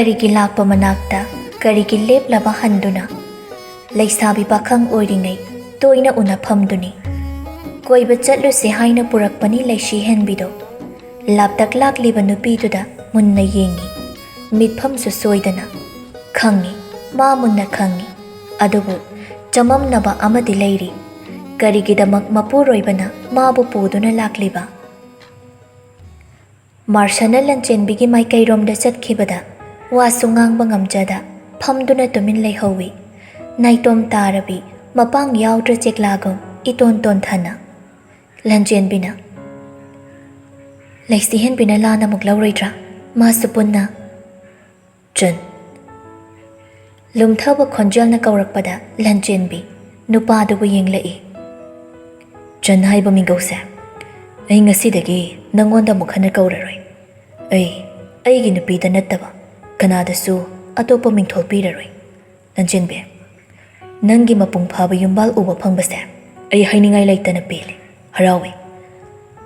Karigi lakpa manakta, karigi leplaba handuna. Laisabi pakhang oiringai, toina unaphamduni. Koiba chatlusi haina purakpani laisi henbido. Laptak lakliba nupiduda munna yengi. Mitphamsu soidana. Khangi, ma munna khangi. Adubu, chamamnaba amadi leiri. Karigidamak mapuroibana mabu puduna lakliba. Marshana Lanchenbigi maikairomda chatkibada. Wasungang bangamjada, phamduna tumin leihowi. Naitom tarabi, mapang yaudra cheklagom, iton ton thana. Lanchenbina. Laisihen bina lana muglauridra, masupunna. Jun. Lumthaba khonjal na kaurakpada, Lanchenbi, nupadubu yenglai. Jun haiba mingausa. Ay ngasidagi, nangonda mukhana kauraroi. Ay ginupida nattaba. Kanadasu atopa mingthol piraroi. Lanchenbe. Nangi mapung phaba yumbal uba phangbase. Ay hainingai laitana pele. Harawi.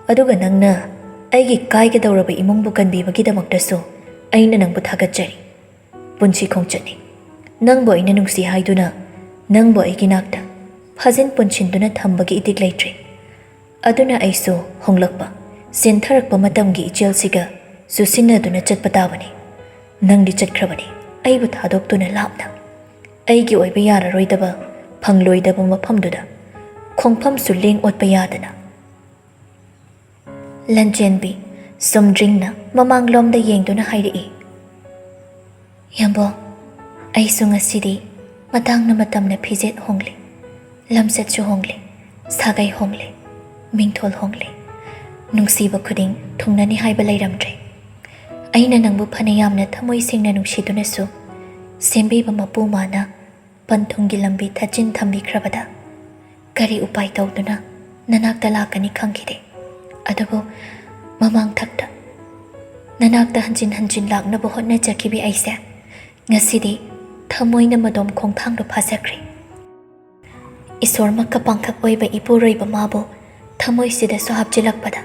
Aduga nangna aigi kaiga dauraba imungbu kanbibagidamaktasu aina nangbu thagatjari. Punchi khongchani. Nangbu aina nungsi haiduna nangbu aigi nakta phajin punchinduna thambagi itik laitri. Aduna aisu honglakpa sentharakpa matamgi ichelsiga susinaduna chatpatabani. Nangdi chatkrabani aibu thadoktuna lapna. Aigi oiba yararoidaba phangloidaba maphamduda khongpham su leng otpa yadana. Lanchenbi sumdringna mamanglomda yengduna hairi. Yambo aisu ngasidi matangna matamna phijet hongli. Lamsatsu hongli. Sagai hongli. Mingthol hongli. Nungsiba khuding thungnani haiba lairamdre. Aina nangbu phanayamna thamoi singna nungsidunasu sembiba mapumana panthungi lambi thachin thambikrabada kari upai tawduna nanakta lakani khangkhide. Adubu mamang thakta nanakta hanjin laknabu hotnajakibi aise ngasidi thamoina madom khongthangdo phasakri. Isormakka pangkhak oiba ipuroiba mabu thamoisida so hapjilakpada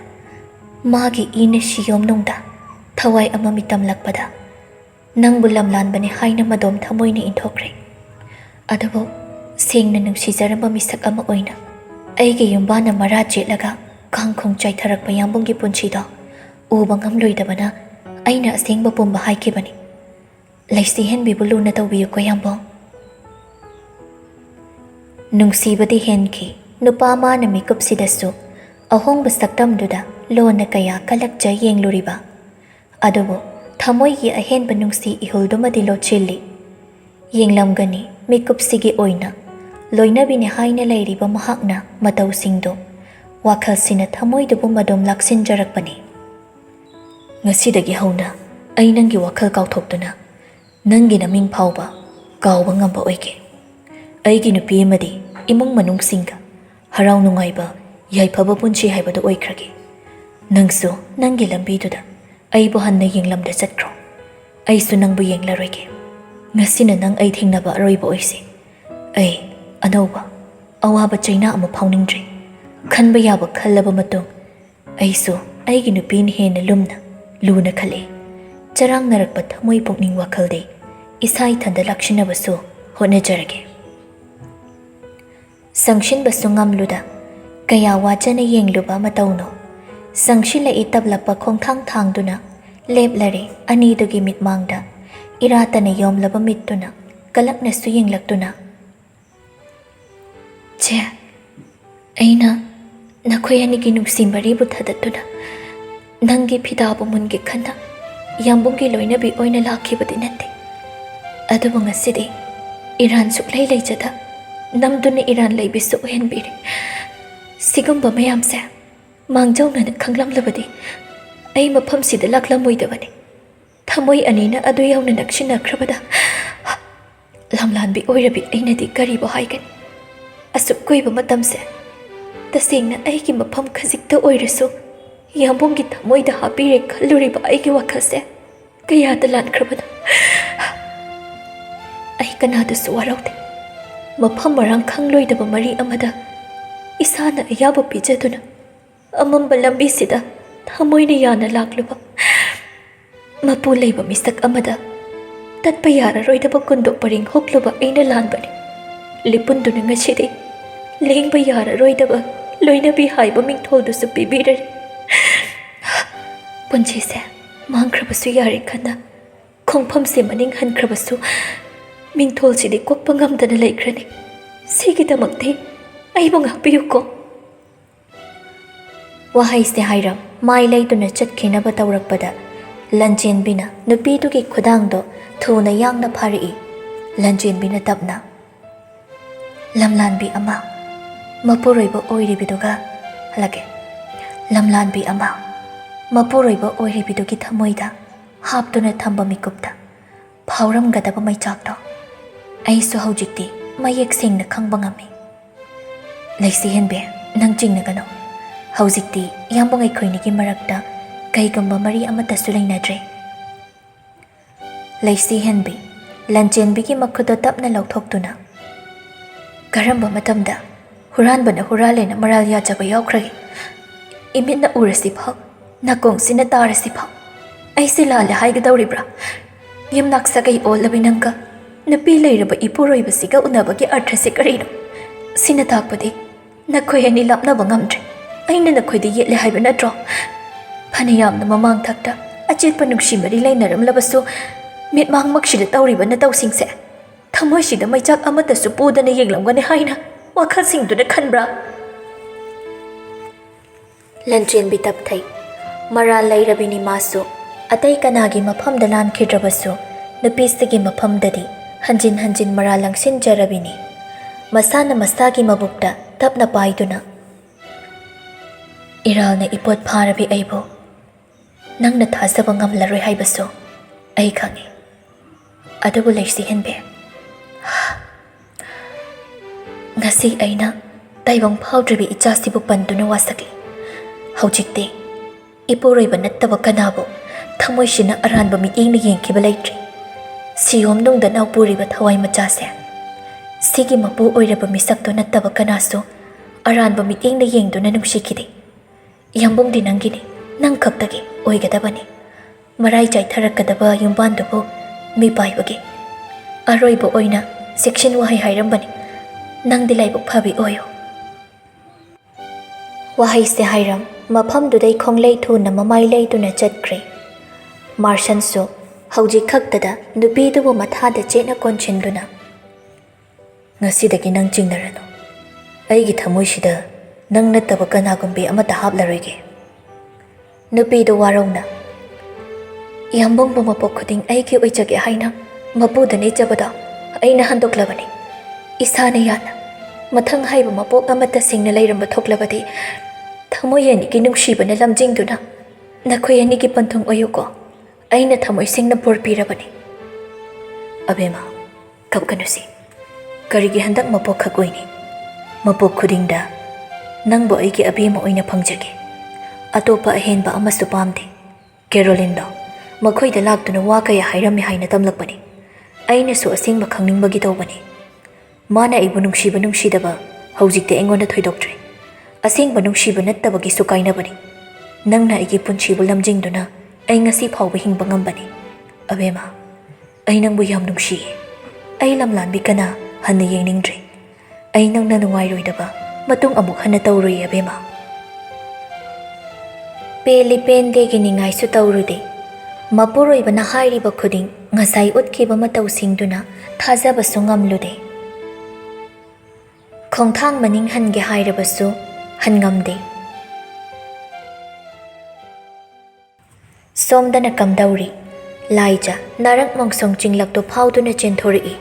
magi ina shiyom nungda thawai ama mitam lakpada nangbu lamlanbani haina madom thamoina inthokre. Adubu sengna nungsizaramba misak ama oina aigi yumbana mara jetlaga kangkhong chaitharakpa yambunggi punchido uba ngamloidabana aina asengba pumba haikibani. Laisihen bibu luna tawbiyu ko yambong. Nungsibadi henki nupa mana mikupsidasu ahongba saktamduda lona kaya kalakja yengluriba. Adubu thamoigi ahenba nungsi ihuldumadi lochilli. Yenglamgani mikupsigi oina loinabini haina lairiba mahakna matawsingdo wakhalsina thamoidubu madom laksinjarakpani. Ngasidagi hauna ai nangi wakhal kauthokduna nangi naming phauba kawba ngamba oige. Aigi nupi amadi imung manungsinga harau nungaiba yaifaba punchi haibada oikragi. Nangsu nangi lambiduda aibu hanna yenglamda chatkro. Aisu nangbu yenglaroige. Ngasina nang ai thingnaba aroiba oisi. Ai anauba awaba chaina ama phauningdri. Khanba yaba khallaba matung aisu aigi nupini hena lumna luna khale. Charang narakpa thamoi pokning wakhalde isai thanda lakshinabasu hotnajarage. Sangshinba sungamluda kaya wachana yengluba matauno sangshila itablakpa khongthang thangduna leplare anidugi mitmangda iratana yomlaba mittuna kalakna su yenglaktuna. Che aina nakhoi anigi nungsimbaribu thadattuna nangi phidabu mungi khana yambungi loinabi oina lakhibadi natte. Adubu ngasidi Iran suklai leijada namduna Iran leibisu henbiri. Sigumba mayamse mangjawna khanglamlabadi ai maphamsida laklammoidabani. Thamoi anina adu yauna nakshinakrabada lamlanbi oirabi ainadi karibo haigani. Asuk koiba matamse tasengna aigi mapham khajikta oirasu yambungi thamoida hapire khalluriba aigi wakhalse kayada lankrabada. Ai kanadasu waraude mafam marang khangloidaba mari amada isana ayaba pijaduna amamba lambisida thamoina yana lakluba mapu leiba misak amada ꯇꯠꯄ ꯌꯥꯔꯔꯣꯏꯗꯕ ꯀꯨꯟꯗꯣ ꯄꯔꯤꯡ ꯍꯣꯛꯂꯨꯕ ꯑꯩꯅ ꯂꯥꯟꯕꯅꯤ ꯂꯤꯄꯨꯟꯗꯨꯅ ꯉꯁꯤꯗꯤ ꯂꯦꯡꯕ ꯌꯥꯔꯔꯣꯏꯗꯕ ꯂꯣꯏꯅꯕꯤ ꯍꯥꯏꯕ ꯃꯤꯡꯊꯣꯜꯗꯨꯁꯨ ꯄꯤꯕꯤꯔꯔꯤ ꯄꯨꯟꯁꯤꯁꯦ ꯃꯥꯡꯈ꯭ꯔꯕꯁꯨ ꯌꯥꯔꯦ ꯈꯟꯅ ꯈꯣꯡꯐꯝꯁꯦ ꯃꯅꯤꯡ ꯍꯟꯈ꯭ꯔꯕꯁꯨ ꯃꯤꯡꯊꯣꯜꯁꯤꯗꯤ ꯀꯣꯛꯄ ꯉꯝꯗꯅ ꯂꯩꯈ꯭ꯔꯅꯤ ꯁꯤꯒꯤꯗꯃꯛꯇꯤ ꯑꯩꯕꯨ ꯉꯥꯛꯄꯤꯌꯨꯀꯣ ꯋꯥꯍꯩꯁꯦ ꯍꯥꯏꯔꯝ ꯃꯥꯏ ꯂꯩꯗꯨꯅ ꯆꯠꯈꯤꯅꯕ ꯇꯧꯔꯛꯄꯗ ꯂꯟꯆꯦꯟꯕꯤꯅ ꯅꯨꯄꯤꯗꯨꯒꯤ ꯈꯨꯗꯥꯡꯗꯣ ꯊꯨꯅ ꯌꯥꯡꯅ ꯐꯥꯔꯛꯏ ꯂꯟꯆꯦꯟꯕꯤꯅ ꯇꯞꯅ ꯂꯝꯂꯥꯟꯕꯤ ꯑꯃ ꯃꯄꯨꯔꯣꯏꯕ ꯑꯣꯏꯔꯤꯕꯤꯗꯨꯒ ꯍꯜꯂꯛꯀꯦ ꯂꯝꯂꯥꯟꯕꯤ ꯑꯃ ꯃꯄꯨꯔꯣꯏꯕ ꯑꯣꯏꯔꯤꯕꯤꯗꯨꯒꯤ ꯊꯃꯣꯏꯗ ꯍꯥꯞꯇꯨꯅ ꯊꯝꯕ ꯃꯤꯀꯨꯞꯇ ꯐꯥꯎꯔꯝꯒꯗꯕ ꯃꯩꯆꯥꯛꯇꯣ ꯑꯩꯁꯨ ꯍꯧꯖꯤꯛꯇꯤ ꯃꯌꯦꯛ ꯁꯦꯡꯅ ꯈꯪꯕ ꯉꯝꯃꯤ ꯂꯩꯁꯤ ꯍꯦꯟꯕꯤ ꯅꯪ ꯆꯤꯡꯅꯒꯅꯨ ꯍꯧꯖꯤꯛꯇꯤ ꯌꯥꯝꯕꯨꯡ ꯑꯩꯈꯣꯏꯅꯤꯒꯤ ꯃꯔꯛꯇ ꯀꯩꯒꯨꯝꯕ ꯃꯔꯤ ꯑꯃꯠꯇꯁꯨ ꯂꯩꯅꯗ꯭ꯔꯦ ꯂꯩꯁꯤ ꯍꯦꯟꯕꯤ ꯂꯟꯆꯦꯟꯕꯤꯒꯤ ꯃꯈꯨꯠꯇꯣ ꯇꯞꯅ ꯂꯧꯊꯣꯛꯇꯨꯅ ꯀꯔꯝꯕ ꯃꯇꯝꯗ ꯍꯨꯔꯥꯟꯕꯅ ꯍꯨꯔꯥꯜꯂꯦꯅ ꯃꯔꯥꯜ ꯌꯥꯖꯕ ꯌꯥꯎꯈ꯭ꯔꯒꯦ ꯏꯃꯤꯠꯅ ꯎꯔꯁꯤꯐꯥꯎ ꯅꯥꯀꯣꯡꯁꯤꯅ ꯇꯥꯔꯁꯤꯐꯥꯎ ꯑꯩꯁꯤ ꯂꯥꯜꯂꯦ ꯍꯥꯏꯒꯗꯧꯔꯤꯕ꯭ꯔꯥ ꯌꯨꯝꯅꯥꯛ ꯁꯥꯒꯩ ꯑꯣꯜꯂꯕꯤ ꯅꯪꯒ ꯅꯨꯄꯤ ꯂꯩꯔꯕ ꯏꯄꯨꯔꯣꯏꯕꯁꯤꯒ ꯎꯅꯕꯒꯤ ꯑꯔꯊꯁꯤ ꯀꯔꯤꯅꯣ ꯁꯤꯅ ꯇꯥꯛꯄꯗꯤ ꯅꯈꯣꯏ ꯑꯅꯤ ꯂꯥꯞꯅꯕ ꯉꯝꯗ꯭ꯔꯦ ꯑꯩꯅ ꯅꯈꯣꯏꯗ ꯌꯦꯠꯂꯦ ꯍꯥꯏꯕ ꯅꯠꯇ꯭ꯔꯣ ꯐꯅꯌꯥꯝꯅ ꯃꯃꯥꯡ ꯊꯛꯇ ꯑꯆꯦꯠꯄ ꯅꯨꯡꯁꯤ ꯃꯔꯤ ꯂꯩꯅꯔꯝꯂꯕꯁꯨ ꯃꯤꯠꯃꯥꯡꯃꯛꯁꯤꯗ ꯇꯧꯔꯤꯕ ꯅꯇꯧꯁꯤꯡꯁꯦ ꯊꯃꯣꯏꯁꯤꯗ ꯃꯩꯆꯥꯛ ꯑꯃꯠꯇꯁꯨ ꯄꯨꯗꯅ ꯌꯦꯡꯂꯝꯒꯅꯤ ꯍꯥꯏꯅ ꯋꯥꯈꯜꯁꯤꯡꯗꯨꯅ ꯈꯟꯕ꯭ꯔꯥ ꯂꯟꯆꯦꯟꯕꯤ ꯇꯞꯊꯩ ꯃꯔꯥꯜ ꯂꯩꯔꯕꯤꯅꯤ ꯃꯥꯁꯨ ꯑꯇꯩ ꯀꯅꯥꯒꯤ ꯃꯐꯝꯗ ꯂꯥꯟꯈꯤꯗ꯭ꯔꯕꯁꯨ ꯅꯨꯄꯤꯁꯤꯒꯤ ꯃꯐꯝꯗꯗꯤ ꯍꯟꯖꯤꯟ ꯍꯟꯖꯤन ꯃꯔꯥꯜ ꯂꯪꯁꯤꯟꯖꯔꯕꯤꯅꯤ ꯃꯁꯥꯅ ꯃꯁꯥꯒꯤ ꯃꯕꯨꯛꯇ ꯇꯞꯅ ꯄꯥꯏꯗꯨꯅ ꯏꯔꯥꯜꯅ ꯏꯄꯣꯠ ꯐꯥꯔꯕꯤ ꯑꯩꯕꯨ ꯅꯪꯅ ꯊꯥꯖꯕ ꯉꯝꯂꯔꯣꯏ ꯍꯥꯏꯕꯁꯨ ꯑꯩ ꯈꯪꯏ ꯑꯗꯨꯕꯨ ꯂꯩꯁꯤ ꯍꯦꯟꯕꯤ ꯉꯁꯤ ꯑꯩꯅ ꯇꯥꯏꯕꯪ ꯐꯥꯎꯗ꯭ꯔꯤꯕꯤ ꯏꯆꯥꯁꯤꯕꯨ ꯄꯟꯗꯨꯅ ꯋꯥꯁꯛꯂꯤ ꯍꯧꯖꯤꯛꯇꯤ ꯏꯄꯨꯔꯣꯏꯕ ꯅꯠꯇꯕ ꯀꯅꯥꯕꯨ ꯊꯃꯣꯏꯁꯤꯅ ꯑꯔꯥꯟꯕ ꯃꯤꯠꯌꯦꯡꯅ ꯌꯦꯡꯈꯤꯕ ꯂꯩꯇ꯭ꯔꯤ ꯁꯤꯌꯣꯝꯅꯨꯡꯗ ꯅꯥꯎꯄꯨꯔꯤꯕ ꯊꯋꯥꯏ ꯃꯆꯥꯁꯦ ꯁꯤꯒꯤ ꯃꯄꯨ ꯑꯣꯏꯔꯕ ꯃꯤꯁꯛꯇꯣ ꯅꯠꯇꯕ ꯀꯅꯥꯁꯨ ꯑꯔꯥꯟꯕ ꯃꯤꯠꯌꯦꯡꯅ ꯌꯦꯡꯗꯨꯅ ꯅꯨꯡꯁꯤꯈꯤꯗꯦ ꯌꯥꯝꯕꯨꯡꯗꯤ ꯅꯪꯒꯤꯅꯤ ꯅꯪ ꯈꯛꯇꯒꯤ ꯑꯣꯏꯒꯗꯕꯅꯤ ꯃꯔꯥꯏ ꯆꯥꯏꯊꯔꯛꯀꯗꯕ ꯌꯨꯝꯕꯥꯟꯗꯨꯕꯨ ꯃꯤꯄꯥꯏꯕꯒꯤ ꯑꯔꯣꯏꯕ ꯑꯣꯏꯅ ꯆꯦꯛꯁꯤꯟ ꯋꯥꯍꯩ ꯍꯥꯏꯔꯝꯕꯅꯤ ꯅꯪꯗꯤ ꯂꯥꯏꯕꯛ ꯐꯕꯤ ꯑꯣꯏꯌꯨ ꯋꯥꯍꯩꯁꯦ ꯍꯥꯏꯔꯝ ꯃꯐꯝꯗꯨꯗꯩ ꯈꯣꯡꯂꯩ ꯊꯨꯅ ꯃꯃꯥꯏ ꯂꯩꯗꯨꯅ ꯆꯠꯈ꯭ꯔꯦ ꯃꯥꯔꯁꯟꯁꯨ ꯍꯧꯖꯤꯛ ꯈꯛꯇꯗ ꯅꯨꯄꯤꯗꯨꯕꯨ ꯃꯊꯥꯗ ꯆꯦꯠꯅ ꯀꯣꯟꯁꯤꯟꯗꯨꯅ ꯉꯁꯤꯗꯒꯤ ꯅꯪ ꯆꯤꯡꯅꯔꯅꯨ ꯑꯩꯒꯤ ꯊꯃꯣꯏꯁꯤꯗ ꯅꯪ ꯅꯠꯇꯕ ꯀꯅꯥꯒꯨꯝꯕꯤ ꯑꯃꯠꯇ ꯍꯥꯞꯂꯔꯣꯏꯒꯦ ꯅꯨꯄꯤꯗꯨ ꯋꯥꯔꯧꯅ ꯌꯥꯝꯕꯨꯡꯕꯨ ꯃꯄꯣꯛ ꯈꯨꯗꯤꯡ ꯑꯩꯒꯤ ꯑꯣꯏꯖꯒꯦ ꯍꯥꯏꯅ ꯃꯄꯨꯗ ꯅꯤꯖꯕꯗꯣ ꯑꯩꯅ ꯍꯟꯗꯣꯛꯂꯕꯅꯤ ꯏꯁꯥꯅ ꯌꯥꯅ ꯃꯊꯪ ꯍꯥꯏꯕ ꯃꯄꯣꯛ ꯑꯃꯠꯇ ꯁꯤꯡꯅ ꯂꯩꯔꯝꯕ ꯊꯣꯛꯂꯕꯗꯤ ꯊꯃꯣꯏ ꯑꯅꯤꯒꯤ ꯅꯨꯡꯁꯤꯕꯅ ꯂꯝꯖꯤꯡꯗꯨꯅ ꯅꯈꯣꯏ ꯑꯅꯤꯒꯤ ꯄꯟꯊꯨꯡ ꯑꯣꯏꯌꯨꯀꯣ ꯑꯩꯅ ꯊꯃꯣꯏ ꯁꯦꯡꯅ ꯕꯣꯔ ꯄꯤꯔꯕꯅꯤ ꯑꯕꯦꯝꯃ ꯀꯞꯀꯅꯨꯁꯤ ꯀꯔꯤꯒꯤ ꯍꯟꯗꯛ ꯃꯄꯣꯛ ꯈꯛ ꯑꯣꯏꯅꯤ ꯃꯄꯣꯛ ꯈꯨꯗꯤꯡꯗ ꯅꯪꯕꯨ ꯑꯩꯒꯤ ꯑꯕꯦꯝꯃ ꯑꯣꯏꯅ ꯐꯪꯖꯒꯦ ꯑꯇꯣꯞꯄ ꯑꯍꯦꯟꯕ ꯑꯃꯁꯨ ꯄꯥꯝꯗꯦ ꯀꯦꯔꯣꯂꯤꯟꯗꯣ ꯃꯈꯣꯏꯗ ꯂꯥꯛꯇꯨꯅ ꯋꯥ ꯀꯌꯥ ꯍꯥꯏꯔꯝꯃꯤ ꯍꯥꯏꯅ ꯇꯝꯂꯛꯄꯅꯤ ꯑꯩꯅꯁꯨ ꯑꯁꯦꯡꯕ ꯈꯪꯅꯤꯡꯕꯒꯤ ꯇꯧꯕꯅꯤ ꯃꯥꯅ ꯑꯩꯕꯨ ꯅꯨꯡꯁꯤꯕ ꯅꯨꯡꯁꯤꯗꯕ ꯍꯧꯖꯤꯛꯇꯤ ꯑꯩꯉꯣꯟꯗ ꯊꯣꯏꯗꯣꯛꯇ꯭ꯔꯦ ꯑꯁꯦꯡꯕ ꯅꯨꯡꯁꯤꯕ ꯅꯠꯇꯕꯒꯤꯁꯨ ꯀꯥꯏꯅꯕꯅꯤ ꯅꯪꯅ ꯑꯩꯒꯤ ꯄꯨꯟꯁꯤꯕꯨ ꯂꯝꯖꯤꯡꯗꯨꯅ ꯑꯩ ꯉꯁꯤ ꯐꯥꯎꯕ ꯍꯤꯡꯕ ꯉꯝꯕꯅꯤ ꯑꯕꯦꯝꯃ ꯑꯩ ꯅꯪꯕꯨ ꯌꯥꯝ ꯅꯨꯡꯁꯤꯌꯦ ꯑꯩ ꯂꯝꯂꯥꯟꯕꯤ ꯀꯅꯥ ꯍꯟꯅ ꯌꯦꯡꯅꯤꯡꯗ꯭ꯔꯦ ꯑꯩ ꯅꯪꯅ ꯅꯨꯡꯉꯥꯏꯔꯣꯏꯗꯕ ꯃꯇꯨꯡ ꯑꯃꯨꯛ ꯍꯟꯅ ꯇꯧꯔꯣꯏ ꯑꯕꯦꯝꯃ ꯄꯦꯜꯂꯤ ꯄꯦꯟꯗꯦꯒꯤ ꯅꯤꯡꯉꯥꯏꯁꯨ ꯇꯧꯔꯨꯗꯦ ꯃꯄꯨꯔꯣꯏꯕꯅ ꯍꯥꯏꯔꯤꯕ ꯈꯨꯗꯤꯡ ꯉꯁꯥꯏ ꯎꯠꯈꯤꯕ ꯃꯇꯧꯁꯤꯡꯗꯨꯅ ꯊꯥꯖꯕꯁꯨ ꯉꯝꯂꯨꯗꯦ ꯈꯣꯡꯊꯥꯡ ꯃꯅꯤꯡ ꯍꯟꯒꯦ ꯍꯥꯏꯔꯕꯁꯨ ꯍꯟꯉꯝꯗꯦ ꯁꯣꯝꯗꯅ ꯀꯝꯗꯧꯔꯤ ꯂꯥꯏꯖ ꯅꯥꯔꯛ ꯃꯣꯡꯁꯣꯡ ꯆꯤꯡꯂꯛꯇꯨ ꯐꯥꯎꯗꯨꯅ ꯆꯦꯟꯊꯣꯔꯛꯏ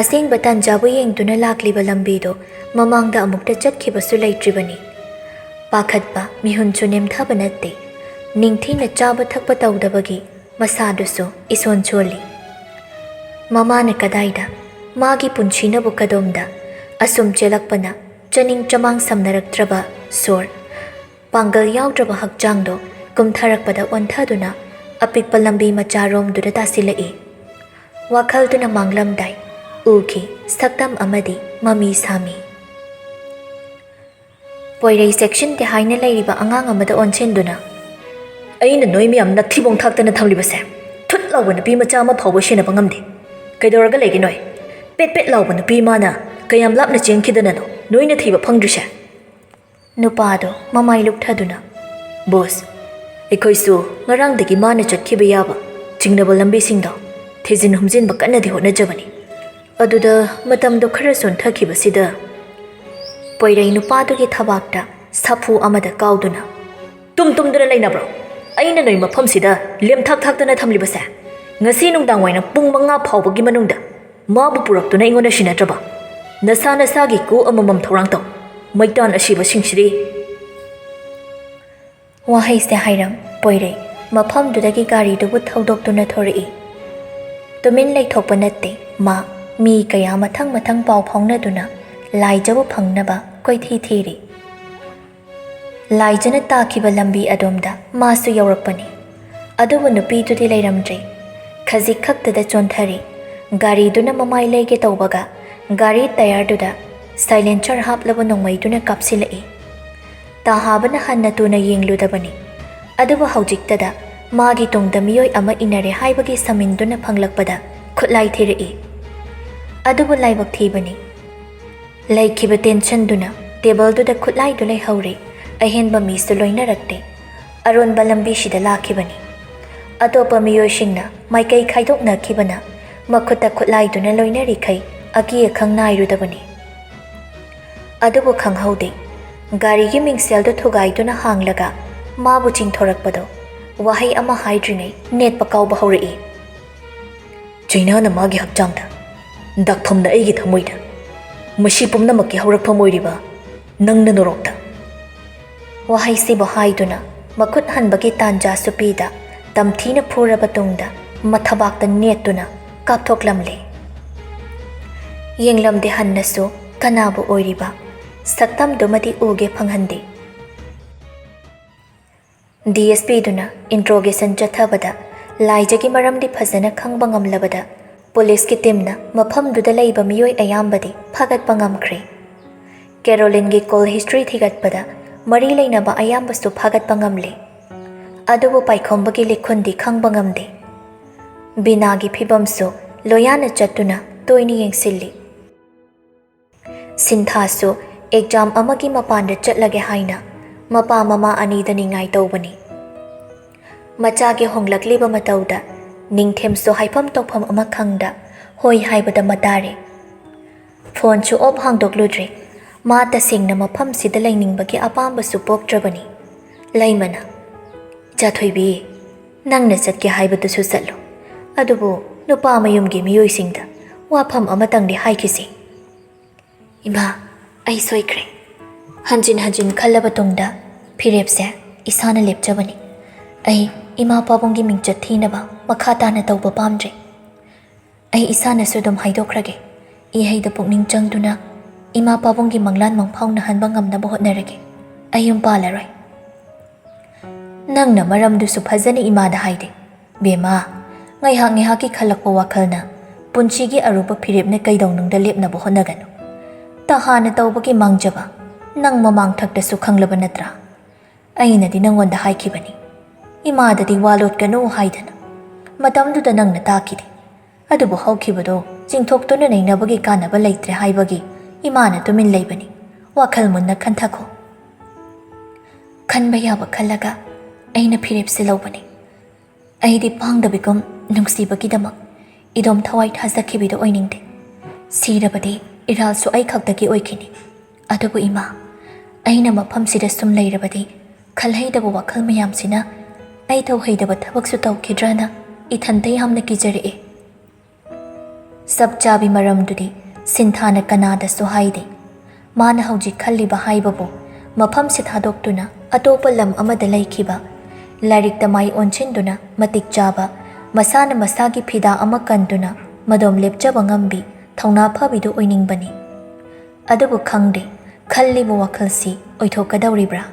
ꯑꯁꯦꯡꯕ ꯇꯥꯟꯖꯥꯕꯨ ꯌꯦꯡꯗꯨꯅ ꯂꯥꯛꯂꯤꯕ ꯂꯝꯕꯤꯗꯣ ꯃꯃꯥꯡꯗ ꯑꯃꯨꯛꯇ ꯆꯠꯈꯤꯕꯁꯨ ꯂꯩꯇ꯭ꯔꯤꯕꯅꯤ ꯄꯥꯈꯠꯄ ꯃꯤꯍꯨꯟꯁꯨ ꯅꯦꯝꯊꯕ ꯅꯠꯇꯦ ꯅꯤꯡꯊꯤꯅ ꯆꯥꯕ ꯊꯛꯄ ꯇꯧꯗꯕꯒꯤ ꯃꯁꯥꯗꯨꯁꯨ ꯏꯁꯣꯟ ꯁꯣꯜꯂꯤ ꯃꯃꯥꯅ ꯀꯗꯥꯏꯗ ꯃꯥꯒꯤ ꯄꯨꯟꯁꯤꯅꯕꯨ ꯀꯗꯣꯝꯗ ꯑꯁꯨꯝ ꯆꯦꯜꯂꯛꯄꯅ ꯆꯅꯤꯡ ꯆꯃꯥꯡ ꯁꯝꯅꯔꯛꯇ꯭ꯔꯕ ꯁꯣꯔ ꯄꯥꯡꯒꯜ ꯌꯥꯎꯗ꯭ꯔꯕ ꯍꯛꯆꯥꯡꯗꯣ ꯀꯨꯝꯊꯔꯛꯄꯗ ꯑꯣꯟꯊꯗꯨꯅ ꯑꯄꯤꯛꯄ ꯂꯝꯕꯤ ꯃꯆꯥꯔꯣꯝꯗꯨꯗ ꯇꯥꯁꯤꯜꯂꯛꯏ ꯋꯥꯈꯜꯗꯨꯅ ꯃꯥꯡꯂꯝꯗꯥꯏ ꯎꯈꯤ ꯁꯛꯇꯝ ꯑꯃꯗꯤ ꯃꯃꯤ ꯁꯥꯃꯤ ꯄꯣꯏꯔꯩ ꯆꯦꯛꯁꯤꯟꯗꯦ ꯍꯥꯏꯅ ꯂꯩꯔꯤꯕ ꯑꯉꯥꯡ ꯑꯃꯗ ꯑꯣꯟꯁꯤꯟꯗꯨꯅ ꯑꯩꯅ ꯅꯣꯏ ꯃꯌꯥꯝ ꯅꯊꯤꯕꯣꯡ ꯊꯥꯛꯇꯅ ꯊꯝꯂꯤꯕꯁꯦ ꯊꯨꯠ lawa nupi macha ama phawba shenaba ngamde kaidoraga legi noi pet pet lawa nupi mana kayam lapna chengkhidana no noina thiba phangdrisha Nupado mamai lukthaduna boss ekoisu ngarang dagi mana chatkhiba yaba chingnaba lambi singdo thejin humjin ba kanna di hona jabani aduda matam do khara son thakhiba sida Poirai nupado gi thabakta sapu amada kauduna tum dana laina bro aina noi mafam sida lem thak thak dana thamli basa ngasi nungdang waina pung manga phawba gi manungda mabu purak tuna ingona shinatraba nasa nasa gi ku amamam thorang taw maitan ashiba singshiri Wahai se hairam poirai mafam dudagi gari dubu thaudok tuna thori Tumin lai thokpa natte ma mi kaya mathang pau phongna duna lai jabu phangnaba koi thiri Lai jana takhiba lambi adomda masu yaurakpani adubu nupi tudi lairamdre khazik khaktada chonthari gari duna mamai lege tawbaga gari tayar duda silencer haplaba nongmai duna kapsilai tahabana hanna tuna yengludabani adubu haujiktada magi tongda miyoi ama inare haibagi saminduna phanglakpada khutlai thirai adubu laibak thibani laikhiba tension duna table duda khutlai dulai haure ahenba misu loina rakte aron balambi shida lakhibani atopa miyoshingna maikai khaidokna khibana makhuta khutlai duna loina rikhai aki khangnai rudabani adubu khanghaude gari gi mingsel do thugai duna hanglaga mabu chingthorakpado wahai ama haidringai net pakau bahori China na magi hakchangda dakthomna aigi thamoida mashi pumna makki haurakpham oiriba nangna norokta Wahai si bahaiduna makut hanbagi tanja supida tamthina phuraba tungda mathabakta netuna kapthoklamle Yenglamde hannasu kanabu oiriba saktam dumadi uge phanghande DSP duna interrogation chathabada laijagi maramdi phajana khangba ngamlabada police ki teamna mafam duda laiba miyoi ayambadi phagat pangamkhre Caroline gi call history thigatpada Mari lainaba ayambasu phagat pangamle adubu paikhombagi likhundi khangba ngamde binagi phibamsu loyana chatuna toini yengsilli Sinthasu exam amagi mapanda chatlage haina mapa mama anidani ngai tawbani Machage honglakliba matauda ningthemsu haifam tokpham ama khangda hoi haibada matare phone chu off hangdokludre Ma tasingna mafam sida lainingbagi apambasu pokdrabani laimana Chathoibi nangna chatke haibadusu chatlo adubu nupa mayumgi miyoisingda wafam amatangdi haikisi Ima ai soikre hanjin khallaba tungda phirepse isana lepjabani ai ima pabongi mingchat thinaba makhata na tawba pamdre ai isana sudum haidokrage I haida pukning changduna Ima pabongi manglan mangphaw na hanba ngamnaba hotnarage ayum palaroi Nangna maramdusu phajani imada haide bema ngaihaki khalakpa wakhalna punchigi aruba phirepna kaidonungda lepnaba hotnaganu tahana tawbagi mangjaba nang mamang thakta su khanglaba natra aina di nangonda haikibani imada di walot kanu haidana matamduda nangna takide adubu haukibado jingthoktuna nainabagi kanaba leitre haibagi Imana tumin laibani wakhal munna khanthako khanba yaba khallaga aina phirepse lobani aidi pangdabigum nungsibagi damak idom thawai thazakhibido oiningde sirabadi iralsu ai khaktagi oikini adubu ima aina mafam sida sum lairabadi khalhaidabu wakhal mayamsina ai thawhaidaba thabaksu tawkidrana ithantai hamna kijare sabchabi maramdudi Sinthana kanada su haide mana hauji khalli ba haibabu mafam se thadoktuna atopa lam amada laikhiba larik tamai onchinduna matik chaba masana masagi phida ama kanduna madom lepchaba ngambi thauna phabidu oiningbani adubu khangde khalli bu wakhalsi oithokadawribra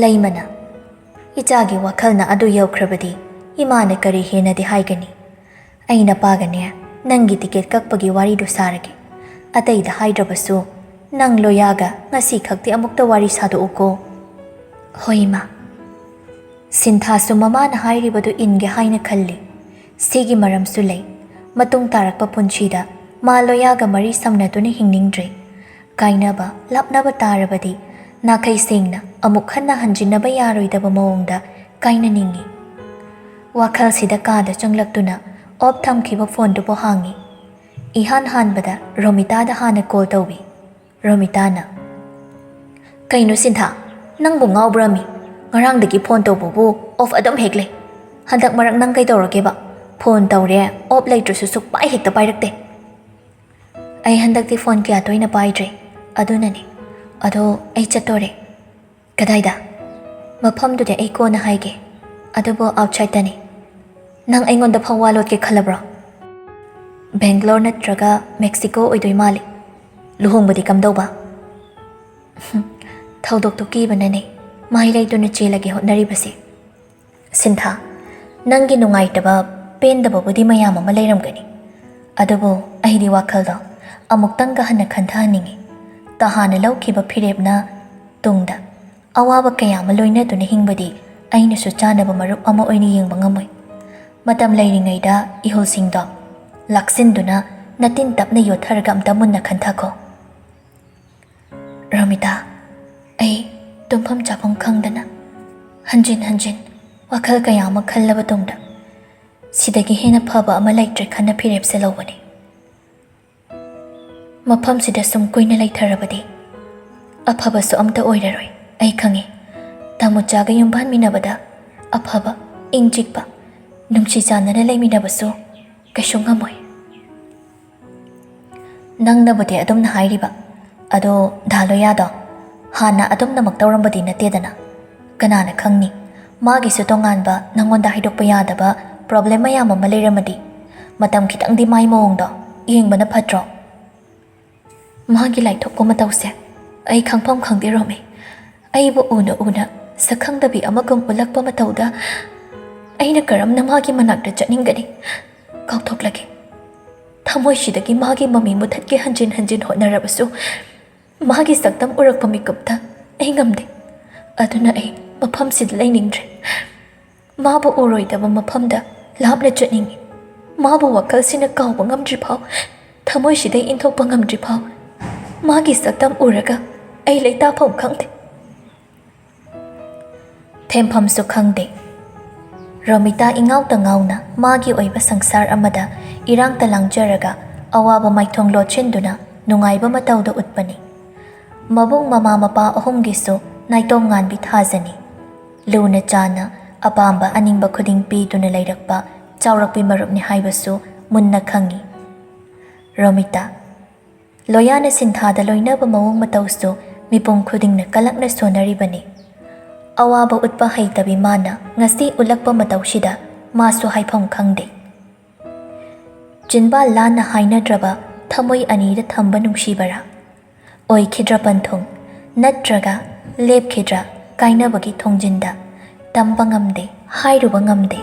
laimana ichagi wakhalna adu yaukrabadi imana kari hena di haigani aina pagane Nangi ticket kakpagi wari do sarage atai da haidrabasu nang loyaga ngasi khakti amukta wari sadu uko hoima Sinthasu mama na hairibadu inge haina khalli Sigi maramsu lei. Matung tarakpa punchida ma loyaga mari samnatuna hingningdre. Kainaba lapnaba tarabadi nakai singna amuk khanna hanjinnaba yaroidaba mawongda kainaningi. Wakhal sida kada changlaktuna op thamkhiba phone dubo hangi. Ihan hanbada Romita da hana call tawbi. Romita na. Kaino Sintha, nangbu ngawbra mi. Ngarangdagi phone tawbubu off adam hegle. Handak marak nang kay tawrage ba? Phone tawre op laytrusu sukpai hekta pairakte. Ay handakti phone kya toina paidre. Adunani. Ado ay chatore. Kadaida. Maphamdude ay ko na haige. Adubo outside tani. Nang ay ngonda phawalot ke khalabra. Bangalore natraga Mexico oidoi mali. Luhongbadi kamdauba. Thaudok to kibanane. Mahilay to na chilagi hotnaribasi. Sintha, nangi nungaitaba pendaba budi mayama malayram gani. Adubo ahidi wakaldo amuktanga hana kanthaningi. Tahana laukiba phirebna tungda. Awaba kaya maloina to na hingbadi aina su chanaba marup ama oini yengba ngamoi. Matam layringaida ihol singdo. Laksinduna natin tapna yotharaga amta munna khanthako. Romita, ay tumpham chapam khangdana. Hanjin wakal kaya ama khallaba tungda. Sidagi hena phaba ama laitre khana phirepse lawani. Mapham sida sum kuina laitharabadi. Aphaba su amta oiraroi. Ay khangi. Tamuchaga yumbhan minabada. Aphaba ingchikpa. Nungsi janana laiminabasu. Kaishungamoy. Nangnabudi adumna hairiba. Ado dhaloyado. Hana adumna magtawrambadi natedana. Kanana khangni. Magi su tonganba nangonda haidokpa yadaba problem mayama malairamadi. Matam kitang di may mawongdo. Yengbana phatro. Magi laithokko matawse. Ay khangpham khangdiromi. Ay bu una sakhangdabi amagam ulakpa matawda. Aina karam na magi manakta chatninggani. Kauthoklagi. Thamoy sidagi magi mami muthatke hanjin hotnarabasu. Magi saktam urakpa mikupta. Ay ngamde. Aduna ay mapham sid lainingdre. Mabu uroidaba maphamda lapna chatningi. Mabu wakal sina kawba ngamdri phau. Thamoy siday inthokpa ngamdri phau. Magi saktam uraga ay laita pham khangde. Thempham su khangde. Romita ingaw ta ngawna magi oiba sangsar amada irang talangjaraga awaba maithong lochenduna nungaiba matawda utpani. Mabung mama mapa ahumgisu naitom nganbi thazani. Luna chana apamba aningba khuding piduna lairakpa chawrakpi marupni haibasu munna khangi. Romita loyana Sinthada loinaba mawong matawsu mipung khudingna kalakna sonaribani. Awaba utpa haitabi mana ngasi ulakpa matawsida masu haifam khangde. Jinba lana hainadraba thamoy anida thamba nungsibara. Oikhidra panthong natraga lepkhidra kainabagi thongjinda tamba ngamde hairuba ngamde.